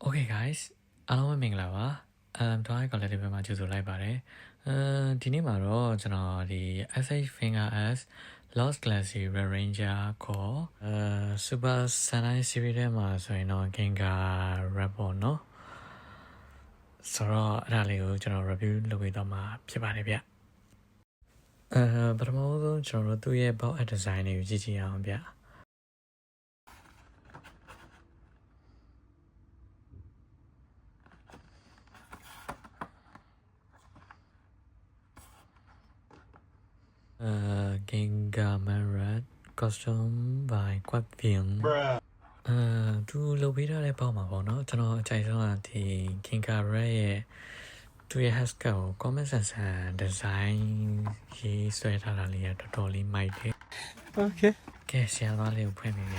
Okay guys အားလုံးပဲမင်္ဂလာပါတော့ quality ဘက်မှာကြိုဆိုလိုက်ပါတယ်ဒီနေ့မှာတော့ကျွန်တော်ဒီ SH Finger S Lost Galaxy Rearranger ကိုSuper Sunlight Series ထဲမှာဆိုရင်တော့ Gengar Red ပေါ့နော်ဆိုတော့အဲ့ဒါလေးကိုကျွန်တော် review လုပ်ပေးတော့မှာဖြစ်ပါတယ်ဗျပထမဆုံးကျွန်တော်တို့သူ့ရဲ့ box art design တွေကိုကြည့်ကြည့်အောင်ဗျGengar Red costume by Quadvian သူလုပ်ပေးထားတဲ့ပေါက်မှာပေါ့နော်ကျွန်တော်အကြိုက်ဆုံးကဒီ Gengar Red ရဲ့သူရဲ့ haircut ကို comment section design ရေးဆွဲထားတာလေးကတော်တော်လေးမိုက်တယ် Okay ကဲဆရာသားလေးကိုဖွင့်ပြရ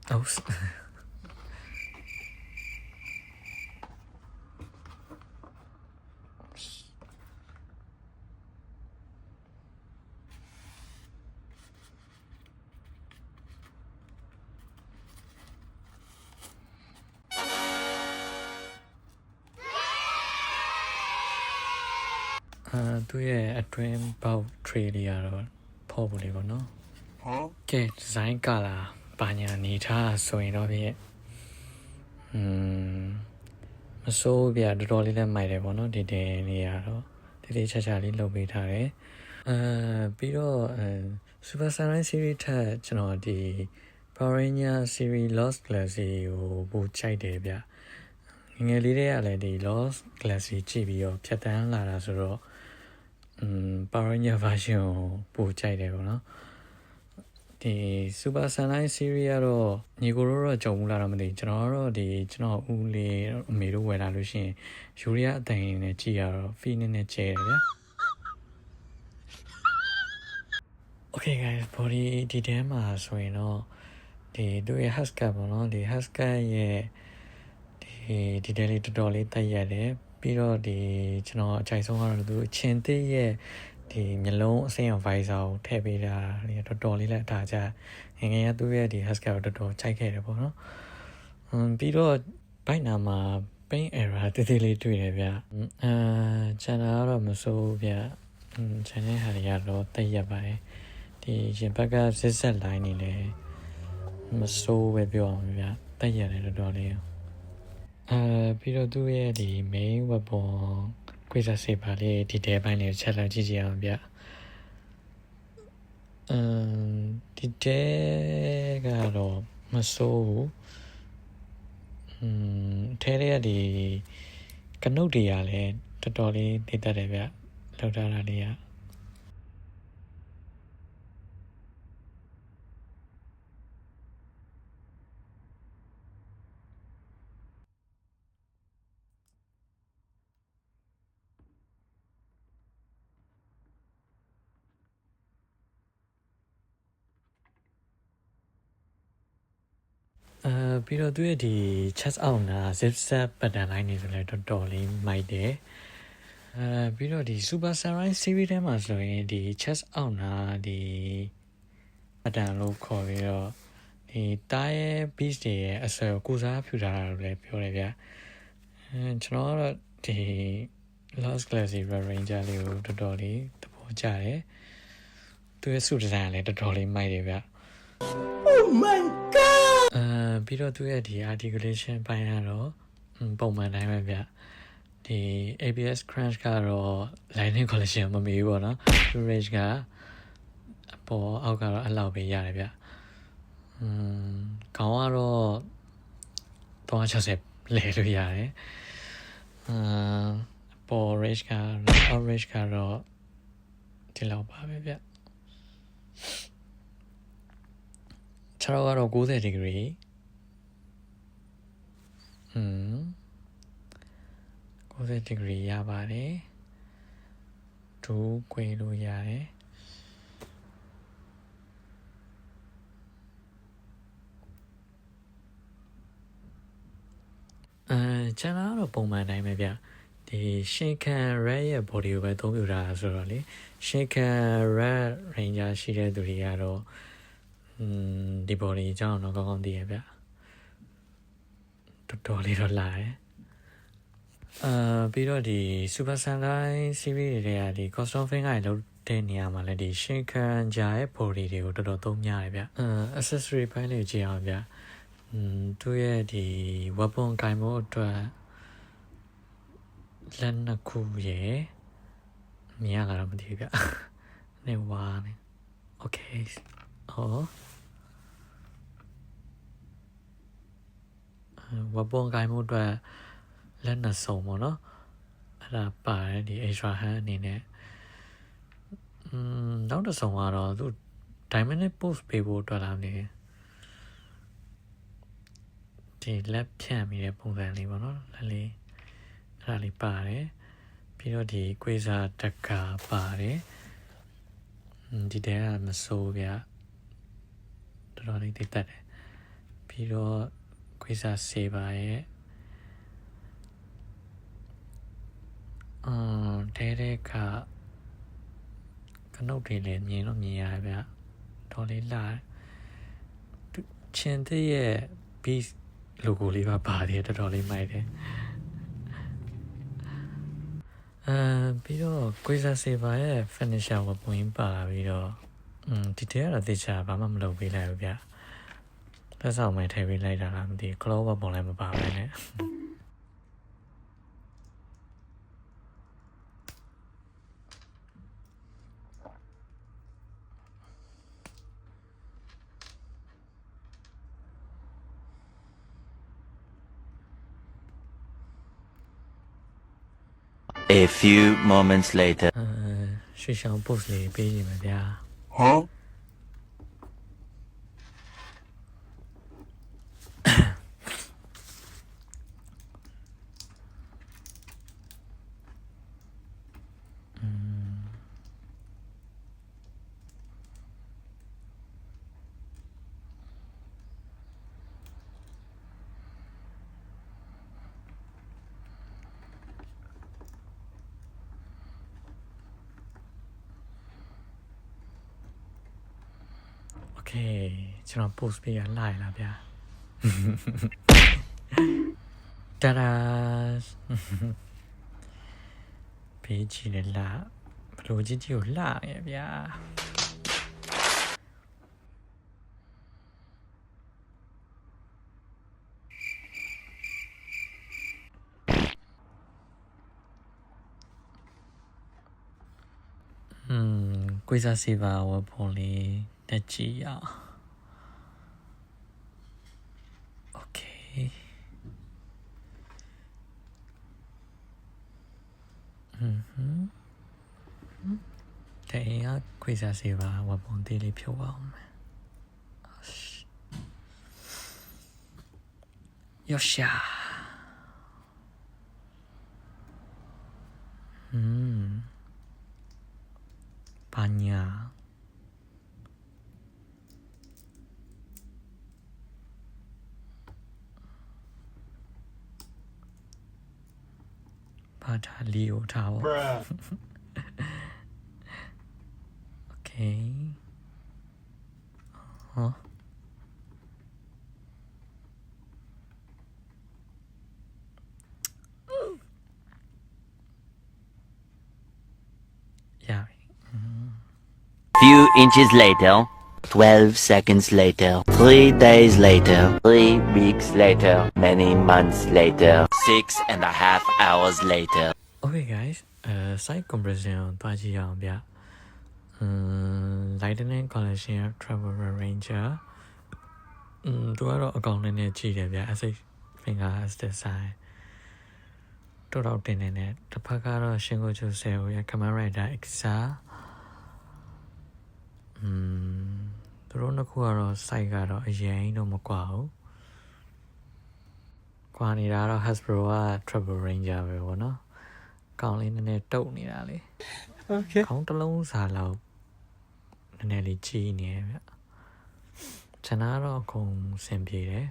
အော်သူရဲ့အတွင်းပေါက် tray လေးကတော့ဖောက်ဖို့လေးပေါ့နော်ကဲ design color ဘာညာနေထားဆိုရင်တော့ပြည့်မစိုးပြတော်တော်လေးလည်းမိုက်တယ်ပေါ့နော်ဒီတင်လေးကတော့တိချာချာလေးလုပ်ပေးထားတယ်ပြီးတော့ Super Sunlight Series ထက်ကျွန်တော်ဒီ Power Ranger Series Lost Galaxy ကိုပိုကြိုက်တယ်ဗျငယ်လေးတွေကလည်းဒီ Lost Galaxy ကြည့်ပြီးတော့ဖြတ်တန်းလာတာဆိုတော့Power Ranger version ကိုပိုကြိုက်တယ်ပေါ့နော်ဒီ Super Sunlight Series ကတော့ညီကိုတို့တော့ကြုံဘူးလားတော့မသိကျွန်တော်ကတော့ဒီကျွန်တော်ဦးလေးအမေတို့ဝယ်လာလို့ရှိရင်ယူရီးယားအတိုင်နဲ့ကြည့်ရတော့ feel နဲ့ကျဲတယ်ဗျာ Okay guys body ဒီထဲမှာဆိုရင်တော့ဒီသူရဲ့ haircut ပေါ့နော်ဒီ haircut ရဲ့ဒီတယ်လေးတော်တော်လေးတက်ရတယ်ပြီးတော့ဒီကျွန်တော်အကြိုက်ဆုံးကတော့သူအချင်းသေးရဲ့ဒီမျိုးလုံးအစိမ်းအောင် visor ကိုထည့်ပေးတာတော်တော်လေးလည်းအထားကြငယ်ငယ်ကသူ့ရဲ့ဒီ haircut ကိုတော်တော်ကြိုက်ခဲ့တယ်ပေါ့နော်ပြီးတော့ဘိုက်နာမှာ paint error တိတိလေးတွေ့တယ်ဗျချန်တာကတော့မစိုးဗျချန်တဲ့ဟာတွေကတော့တက်ရပါတယ်ဒီရင်ဘက်က zigzag line နေလဲမစိုးပဲပြောအောင်ဗျတက်ရတယ်တော်တော်လေးပြီးတော့သူ့ရဲ့ဒီ main weapon ခွေးစားစေပါလေးဒီတဲပိုင်းလေးချက်လာကြည့်ကြအောင်ဗျဒီတဲကတော့မစိုးဘူးထဲလေးကဒီကနုတ်တွေကလည်းတော်တော်လေးနေတတ်တယ်ဗျလောက်ထားတာလေးကပြီးတော့သူရဲ့ဒီ chest out နာ zigzag pattern line တွေဆိုလည်းတော်တော်လေးမိုက်တယ်ပြီးတော့ဒီ Super Sunlight Series ထဲမှာဆိုရင်ဒီ chest out နာဒီ pattern လို့ခေါ်ပြီးတော့ဒီတားရဲ့ beach တွေရဲ့အဆွဲကိုစားဖြူထားတာလို့လည်းပြောတယ်ဗျကျွန်တော်ကတော့ဒီ Lost Galaxy Rearranger လေးကိုတော်တော်လေးသဘောကျတယ်သူရဲ့ suit design ကလည်းတော်တော်လေးမိုက်တယ်ဗျOh my god ပြီးတော့သူရဲ့ဒီ articulation ပိုင်းကတော့ပုံမှန်တိုင်းပဲဗျဒီ ABS crunch ကတော့ lining collection မမေးဘူးပေါ့နော် range ကအပေါ်အောက်ကတော့အဲ့လောက်ပဲရတယ်ဗျခေါင်းကတော့360လဲလို့ရတယ်ပေါ် range က average ကတော့ဒီလောက်ပါပဲဗျခြေထောက်ကတော့90 degree 90 degree ရပါတယ်ဒူးခွေလို့ရတယ်ကျန်တာကတော့ပုံမှန်တိုင်းပဲဗျ ဒီရှင်ခံ red ရဲ့ body ကိုပဲသုံးပြတာဆိုတော့လေရှင်ခံ red ranger ရှိတဲ့သူတွေကတော့ဒီ body အကြောင်းတော့ကောင်းကောင်းသိရဗျတော်တော်လေးတော့လာတယ်ပြီးတော့ဒီ super sentai series တွေကဒီ custom film ကလောက်တဲ့နေရာမှာလည်းဒီရှင်ခံဂျာရဲ့ body တွေကိုတော်တော်သုံးများတယ်ဗျaccessory ပိုင်းလေးကြည့်အောင်ဗျသူရဲ့ဒီ weapon ကိုင်ဖို့အတွက်လက်နှစ်ခုရယ်မြင်ရတာတော့မသိဘူးဗျနေဝါနေ okay weapon ကိုင်ဖို့အတွက်လက်နှစ်စုံပေါ့နော်အဲ့ဒါပါတယ်ဒီ extra hand အနေနဲ့နောက်တစ်စုံကတော့သူ dynamic post ပေးဖို့အတွက်လာနေဒီလက်ဖြန့်မိတဲ့ပုံစံလေးပေါ့နော်လက်လေးအဲ့ဒါလေးပါတယ်ပြီးတော့ဒီကွေးစာတက္ကာပါတယ်ဒီတဲကမစိုးဗျတော်တော်လေးတိတ်တက်တယ်ပြီးတော့ကွေးစာစေပါရဲ့တဲကကနုတ်တွေလည်းမြင်တော့မြင်ရတယ်ဗျတော်လေးလာချင်းတဲ့ရဲ့ beast logo လေးပါပါတယ်တော်တော်လေးမိုက်တယ်ပြီးတော့ကွေးစာစေပါရဲ့ finisher ကိုပုံရင်းပါလာပြီးတော့ဒီတဲကတော့သေချာဘာမှမလုပ်ပေးလိုက်ဘူးဗျလက်ဆောင်မဲထည့်ပေးလိုက်တာလားမသိဘူး claw ပုံလည်းမပါပဲနဲ့ A few moments later. ရွှေရှောင်း post လေးပေးနေမှာဗျာโอเคကျွန်တော် post ပေးရလိုက်လားဗျာတာဒါဘေးကြည့်လေလာဘလို့ကြီးကြီးကိုလှရဗျာကွေးစားစီပါဝပုံလေးတက်ကြည့်အောင်โอเคတဲ့ရခွေးစားစီပါဝပုံသေးလေးဖြုတ်အောင်မယ်ယောရှာဘာညာဘာသာလီယိုထားပါโอเคဟောရပြီ Few inches later. 12 seconds later. 3 days later. 3 weeks later. Many months later. 6.5 hours later. Okay guys, site comparison သွားကြည့်အောင်ဗျLightning collection Travel Ranger သူကတော့အကောင့်နဲ့ကြည့်တယ်ဗျ SH finger as design တော်တော်တင်နေတယ်တစ်ဖက်ကတော့ရှင်ကိုချိုဆယ်ကိုရ Kamen Rider Exa သူတို့နှစ်ခုကတော့ site ကတော့အရင်တော့မကွာဘူးကွာနေတာတော့ Hasbro က Travel Ranger ပဲပေါ့နော်ကောင်းလေးနည်းနည်းတုတ်နေတာလေ Okay ခေါင်းတစ်လုံးစာလောက်နည်းနည်းလေးကြီးနေဗျခြံသားတော့အကုန်ဆင်ပြေတယ်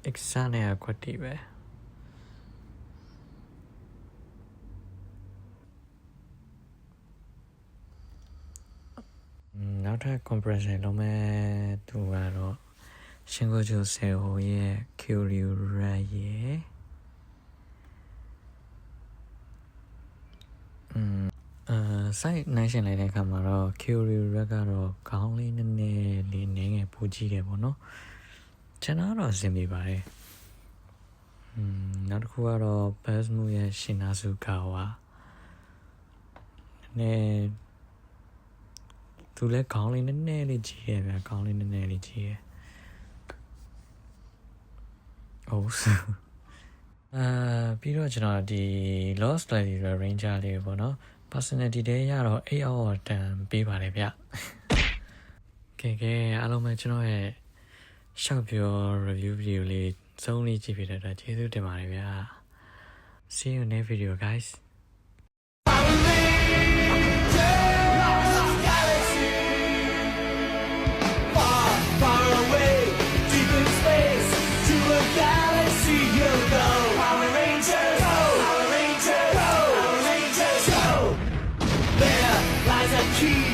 exam နဲ့ခွက်တီပဲနောက်ထပ် compressor လုံးမဲ့သူကတော့ရှင်ကိုချိုဆယ်ဟိုရဲ့ Curio Red ရဲ့site နိုင်ရှင်လိုက်တဲ့အခါမှာတော့ Curio Red ကတော့ခေါင်းလေးနည်းနည်းလေးနည်းငယ်ပိုကြီးတယ်ပေါ့နော်ကျွန်တော်တော့အဆင်ပြေပါတယ်နောက်တစ်ခုကတော့ Basmo ရဲ့ Shinazukawa နည်းသူလည်းခေါင်းလေးနည်းနည်းလေးကြီးတယ်ဗျခေါင်းလေးနည်းနည်းလေးကြီးတယ်ဟုတ်ပြီးတော့ကျွန်တော်ဒီ Lost Lady Ranger လေးပေါ့နော် personality တွေရတော့8 hour တန်ပေးပါတယ်ဗျကဲအားလုံးပဲကျွန်တော်ရဲ့ရှောက်ပြော review video လေးစုံလေးကြည့်ပြတဲ့အတွက်ကျေးဇူးတင်ပါတယ်ဗျာ See you next video guys Key